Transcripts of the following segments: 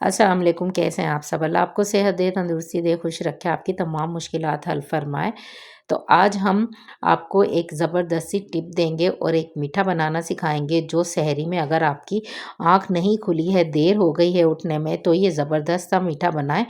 अस्सलाम वालेकुम, कैसे हैं आप सब? अल्लाह आपको सेहत दे, तंदुरुस्ती दे, खुश रखे, आपकी तमाम मुश्किलात हल फरमाए। तो आज हम आपको एक ज़बरदस्त सी टिप देंगे और एक मीठा बनाना सिखाएँगे जो सहरी में अगर आपकी आँख नहीं खुली है, देर हो गई है उठने में, तो ये ज़बरदस्त सा मीठा बनाएँ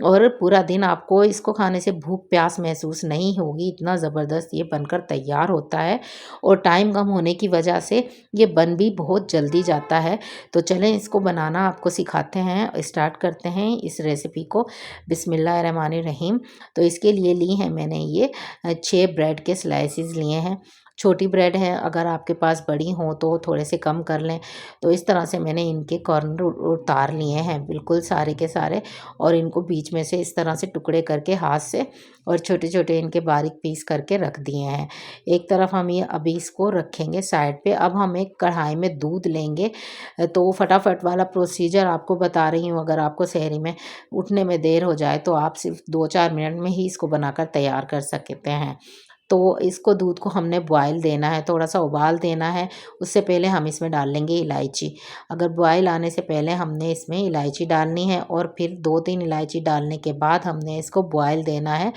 और पूरा दिन आपको इसको खाने से भूख प्यास महसूस नहीं होगी। इतना ज़बरदस्त ये बनकर तैयार होता है और टाइम कम होने की वजह से ये बन भी बहुत जल्दी जाता है। तो चलें इसको बनाना आपको सिखाते हैं, स्टार्ट करते हैं इस रेसिपी को। बिस्मिल्लाहिर्रहमानिर्रहीम। तो इसके लिए ली है मैंने ये 6 ब्रेड के स्लाइसेस लिए हैं। छोटी ब्रेड है, अगर आपके पास बड़ी हों तो थोड़े से कम कर लें। तो इस तरह से मैंने इनके कॉर्नर उतार लिए हैं बिल्कुल सारे के सारे और इनको बीच में से इस तरह से टुकड़े करके हाथ से और छोटे-छोटे इनके बारीक पीस करके रख दिए हैं। एक तरफ हम ये अभी इसको रखेंगे साइड पे। अब हम एक कढ़ाई में दूध लेंगे। तो फटाफट वाला प्रोसीजर आपको बता रही हूँ, अगर आपको सहरी में उठने में देर हो जाए तो आप सिर्फ 2-4 मिनट में ही इसको बनाकर तैयार कर सकते हैं। तो इसको दूध को हमने बॉयल देना है, थोड़ा-सा उबाल देना है, उससे पहले हम इसमें डाल लेंगे इलायची। अगर बॉयल आने से पहले हमने इसमें इलायची डालनी है और फिर 2-3 इलायची डालने के बाद हमने इसको बॉयल देना है।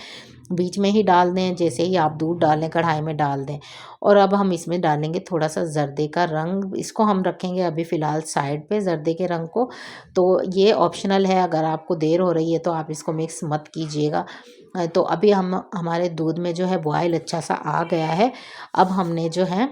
बीच में ही डाल दें, जैसे ही आप दूध डालें कढ़ाई में डाल दें। और अब हम इसमें डालेंगे थोड़ा-सा ज़र्दे का रंग, इसको हम रखेंगे अभी फ़िलहाल साइड पे ज़र्दे के रंग को। तो ये ऑप्शनल है, अगर आपको देर हो रही है तो आप इसको मिक्स मत कीजिएगा। तो अभी हम हमारे दूध में जो है बॉयल अच्छा-सा आ गया है। अब हमने जो है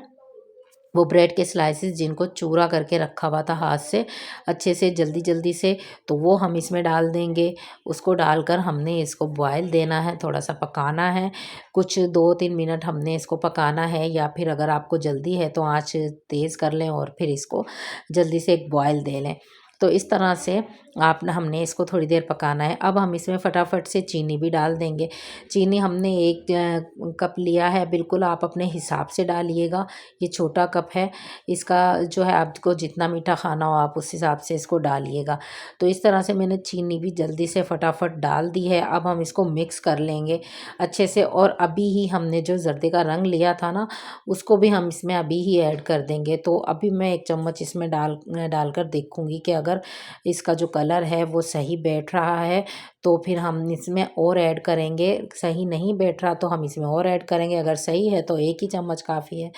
वो ब्रेड के स्लाइसेस जिनको चूरा करके रखा हुआ था हाथ से अच्छे से जल्दी-जल्दी से, तो वो हम इसमें डाल देंगे। उसको डालकर हमने इसको बॉयल देना है, थोड़ा-सा पकाना है। कुछ 2-3 मिनट हमने इसको पकाना है या फिर अगर आपको जल्दी है तो आँच तेज़ कर लें और फिर इसको जल्दी से एक बॉयल दे लें। तो इस तरह से हमने इसको थोड़ी देर पकाना है। अब हम इसमें फटाफट से चीनी भी डाल देंगे। चीनी हमने 1 कप लिया है, बिल्कुल आप अपने हिसाब से डालिएगा। ये छोटा कप है, इसका जो है आपको जितना मीठा खाना हो आप उस हिसाब से इसको डालिएगा। तो इस तरह से मैंने चीनी भी जल्दी से फटाफट डाल दी है। अब हम इसको मिक्स कर लेंगे अच्छे से और अभी ही हमने जो ज़र्दे का रंग लिया था ना, उसको भी हम इसमें अभी ही ऐड कर देंगे। तो अभी मैं 1 चम्मच इसमें डालकर देखूँगी कि अगर इसका जो कलर है वो सही बैठ रहा है, तो फिर हम इसमें और ऐड करेंगे। सही नहीं बैठ रहा तो हम इसमें और ऐड करेंगे, अगर सही है तो 1 ही चम्मच काफ़ी है।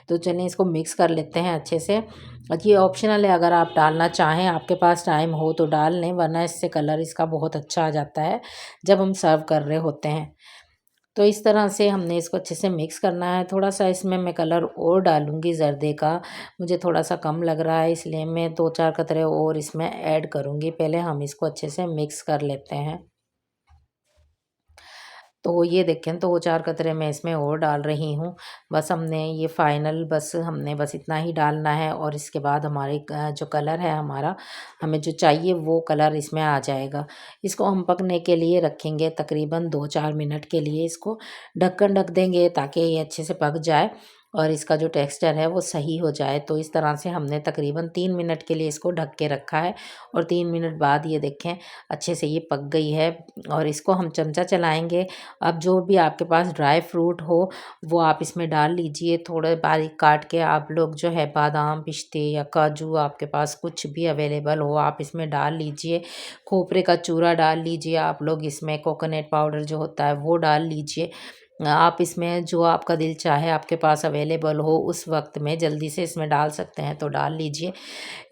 तो चलिए इसको मिक्स कर लेते हैं अच्छे से। ये ऑप्शनल है, अगर आप डालना चाहें, आपके पास टाइम हो तो डाल लें, वरना इससे कलर इसका बहुत अच्छा आ जाता है जब हम सर्व कर रहे होते हैं। तो इस तरह से हमने इसको अच्छे से मिक्स करना है। थोड़ा-सा इसमें मैं कलर और डालूँगी ज़र्दे का, मुझे थोड़ा-सा कम लग रहा है इसलिए मैं 2-4 कतरे और इसमें ऐड करूँगी। पहले हम इसको अच्छे से मिक्स कर लेते हैं। तो ये देखें 2-4 कतरे मैं इसमें और डाल रही हूँ। बस हमने ये फाइनल हमने बस इतना ही डालना है और इसके बाद हमारे जो कलर है हमारा, हमें जो चाहिए वो कलर इसमें आ जाएगा। इसको हम पकने के लिए रखेंगे तकरीबन 2-4 मिनट के लिए, इसको ढक्कन ढक देंगे ताकि ये अच्छे से पक जाए और इसका जो टेक्सचर है वो सही हो जाए। तो इस तरह से हमने तकरीबन 3 मिनट के लिए इसको ढक के रखा है और 3 मिनट बाद ये देखें अच्छे से ये पक गई है और इसको हम चमचा चलाएँगे। अब जो भी आपके पास ड्राई फ्रूट हो वो आप इसमें डाल लीजिए, थोड़े बारीक काट के आप लोग जो है बादाम, पिस्ते या काजू, आपके पास कुछ भी अवेलेबल हो आप इसमें डाल लीजिए। खोपरे का चूरा डाल लीजिए आप लोग इसमें, कोकोनट पाउडर जो होता है वो डाल लीजिए। आप इसमें जो आपका दिल चाहे आपके पास अवेलेबल हो उस वक़्त में जल्दी से इसमें डाल सकते हैं तो डाल लीजिए।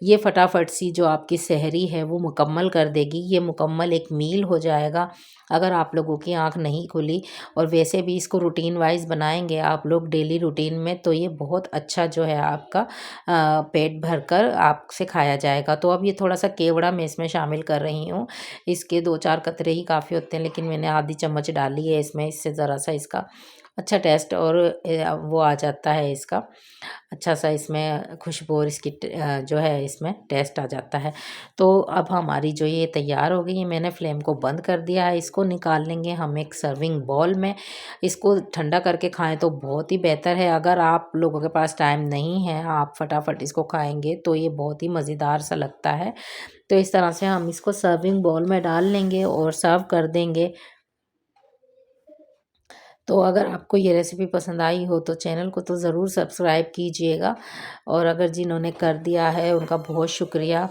ये फटाफट सी जो आपकी सहरी है वो मुकम्मल कर देगी, ये मुकम्मल एक मील हो जाएगा। अगर आप लोगों की आँख नहीं खुली और वैसे भी इसको रूटीन वाइज़ बनाएँगे आप लोग डेली रूटीन में, तो ये बहुत अच्छा जो है आपका पेट भरकर आपसे खाया जाएगा। तो अब ये थोड़ा-सा केवड़ा मैं इसमें शामिल कर रही हूँ। इसके 2-4 कतरे ही काफ़ी होते हैं, लेकिन मैंने आधी चम्मच डाली है इसमें, इससे ज़रा-सा इसका अच्छा टेस्ट और वो आ जाता है इसका। अच्छा-सा इसमें खुशबू और इसकी जो है इसमें टेस्ट आ जाता है। तो अब हमारी जो ये तैयार हो गई है, मैंने फ्लेम को बंद कर दिया है, इसको निकाल लेंगे हम एक सर्विंग बाउल में। इसको ठंडा करके खाएँ तो बहुत ही बेहतर है, अगर आप लोगों के पास टाइम नहीं है, आप फटाफट इसको खाएँगे तो ये बहुत ही मज़ेदार सा लगता है। तो इस तरह से हम इसको सर्विंग बाउल में डाल लेंगे और सर्व कर देंगे। तो अगर आपको ये रेसिपी पसंद आई हो तो चैनल को तो ज़रूर सब्सक्राइब कीजिएगा और अगर जिन्होंने कर दिया है उनका बहुत शुक्रिया।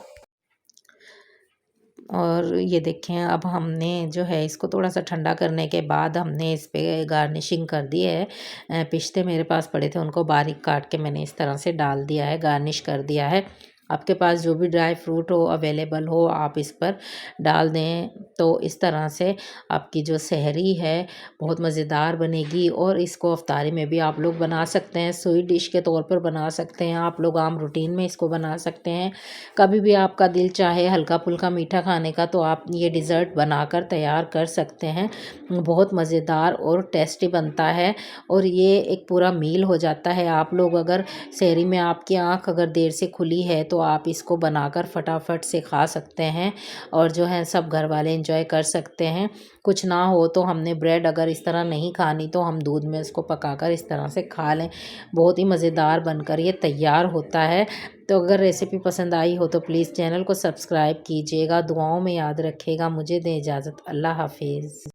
और ये देखें अब हमने जो है इसको थोड़ा-सा ठंडा करने के बाद हमने इस पे गार्निशिंग कर दी है। पिस्ते मेरे पास पड़े थे उनको बारीक काट के मैंने इस तरह से डाल दिया है, गार्निश कर दिया है। आपके पास जो भी ड्राई फ्रूट हो अवेलेबल हो आप इस पर डाल दें। तो इस तरह से आपकी जो सहरी है बहुत मज़ेदार बनेगी और इसको अफ्तारी में भी आप लोग बना सकते हैं, स्वीट डिश के तौर पर बना सकते हैं, आप लोग आम रूटीन में इसको बना सकते हैं। कभी भी आपका दिल चाहे हल्का-फुल्का मीठा खाने का तो आप ये डिज़र्ट बनाकर तैयार कर सकते हैं। बहुत मज़ेदार और टेस्टी बनता है और ये एक पूरा मील हो जाता है। आप लोग अगर सहरी में आपकी आँख अगर देर से खुली है तो आप इसको बनाकर फटाफट से खा सकते हैं और जो है सब घर वाले एंजॉय कर सकते हैं। कुछ ना हो तो हमने ब्रेड अगर इस तरह नहीं खानी तो हम दूध में इसको पकाकर इस तरह से खा लें। बहुत ही मज़ेदार बनकर ये तैयार होता है। तो अगर रेसिपी पसंद आई हो तो प्लीज़ चैनल को सब्सक्राइब कीजिएगा। दुआओं में याद रखिएगा। मुझे दें इजाज़त। अल्लाह हाफ़िज़।